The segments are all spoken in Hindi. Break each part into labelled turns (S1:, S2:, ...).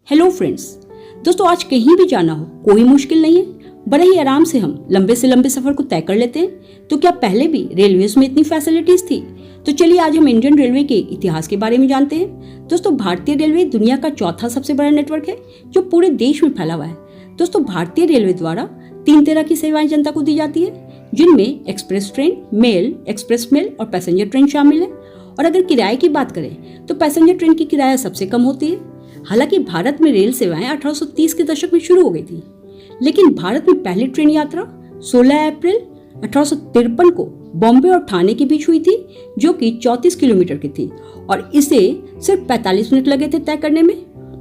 S1: हेलो फ्रेंड्स, दोस्तों आज कहीं भी जाना हो कोई मुश्किल नहीं है। बड़े ही आराम से हम लंबे से लंबे सफर को तय कर लेते हैं। तो क्या पहले भी रेलवेज में इतनी फैसिलिटीज थी? तो चलिए आज हम इंडियन रेलवे के इतिहास के बारे में जानते हैं। दोस्तों भारतीय रेलवे दुनिया का चौथा सबसे बड़ा नेटवर्क है जो पूरे देश में फैला हुआ है। दोस्तों भारतीय रेलवे द्वारा 3 तरह की सेवाएं जनता को दी जाती है, जिनमें express train, mail, express mail और पैसेंजर ट्रेन शामिल है। और अगर किराए की बात करें तो पैसेंजर ट्रेन की किराया सबसे कम होती है। हालांकि भारत में रेल सेवाएं 1830 के दशक में शुरू हो गई थी, लेकिन भारत में पहली ट्रेन यात्रा 16 अप्रैल 1853 को बॉम्बे और ठाणे के बीच हुई थी, जो कि 34 किलोमीटर की थी और इसे सिर्फ 45 मिनट लगे थे तय करने में।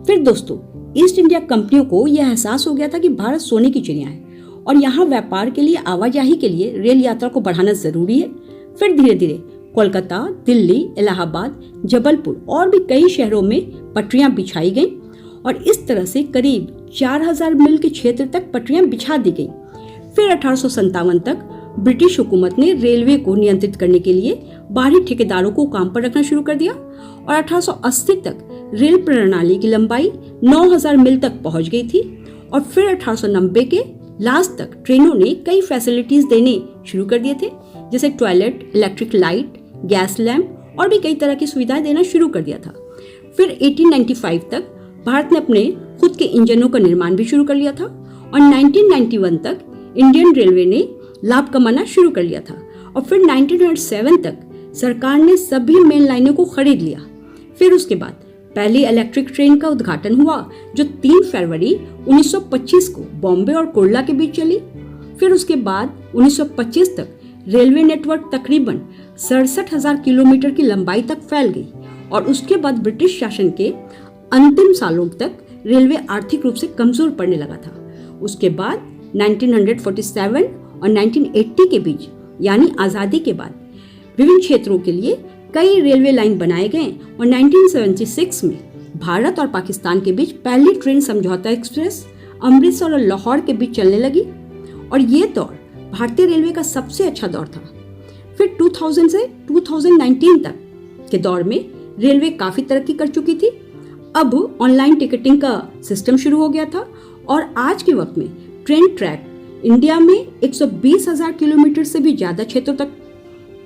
S1: फिर दोस्तों ईस्ट इंडिया कंपनियों को यह एहसास हो गया था कि भारत सोने की चिड़िया है और यहाँ व्यापार के लिए, आवाजाही के लिए रेल यात्रा को बढ़ाना जरूरी है। फिर धीरे धीरे कोलकाता, दिल्ली, इलाहाबाद, जबलपुर और भी कई शहरों में पटरियां बिछाई गईं और इस तरह से करीब 4000 मील के क्षेत्र तक पटरियां बिछा दी गईं। फिर 1857 तक ब्रिटिश हुकूमत ने रेलवे को नियंत्रित करने के लिए बाहरी ठेकेदारों को काम पर रखना शुरू कर दिया और 1880 तक रेल प्रणाली की लंबाई 9000 मील तक पहुंच गई थी। और फिर 1890 के लास्ट तक ट्रेनों ने कई फैसिलिटीज देने शुरू कर दिए थे, जैसे toilet, electric light, gas lamp और भी कई तरह की सुविधाएं देना शुरू कर दिया था। फिर 1895 तक भारत ने अपने खुद के इंजनों का निर्माण भी शुरू कर लिया था और 1991 तक इंडियन रेलवे ने लाभ कमाना शुरू कर लिया था। और फिर 1907 तक सरकार ने सभी मेन लाइनों को खरीद लिया। फिर उसके बाद पहली इलेक्ट्रिक ट्रेन का उद्घाटन हुआ, जो 3 फरवरी 1925 को बॉम्बे और कुर्ला के बीच चली। फिर उसके बाद 1925 तक रेलवे नेटवर्क तकरीबन 67,000 किलोमीटर की लंबाई तक फैल गई और उसके बाद ब्रिटिश शासन के अंतिम सालों तक रेलवे आर्थिक रूप से कमजोर पड़ने लगा था। उसके बाद 1947 और 1980 के बीच, यानी आज़ादी के बाद, विभिन्न क्षेत्रों के लिए कई रेलवे लाइन बनाए गए और 1976 में भारत और पाकिस्तान के बीच पहली ट्रेन समझौता एक्सप्रेस अमृतसर और लाहौर के बीच चलने लगी। और ये दौर भारतीय रेलवे का सबसे अच्छा दौर था। फिर 2000 से 2019 तक के दौर में रेलवे काफी तरक्की कर चुकी थी। अब ऑनलाइन टिकटिंग का सिस्टम शुरू हो गया था और आज के वक्त में ट्रेन ट्रैक इंडिया में 120,000 किलोमीटर से भी ज्यादा क्षेत्रों तक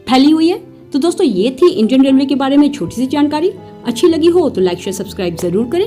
S1: फैली हुई है। तो दोस्तों ये थी इंडियन रेलवे के बारे में छोटी सी जानकारी। अच्छी लगी हो तो लाइक, शेयर, सब्सक्राइब जरूर करें।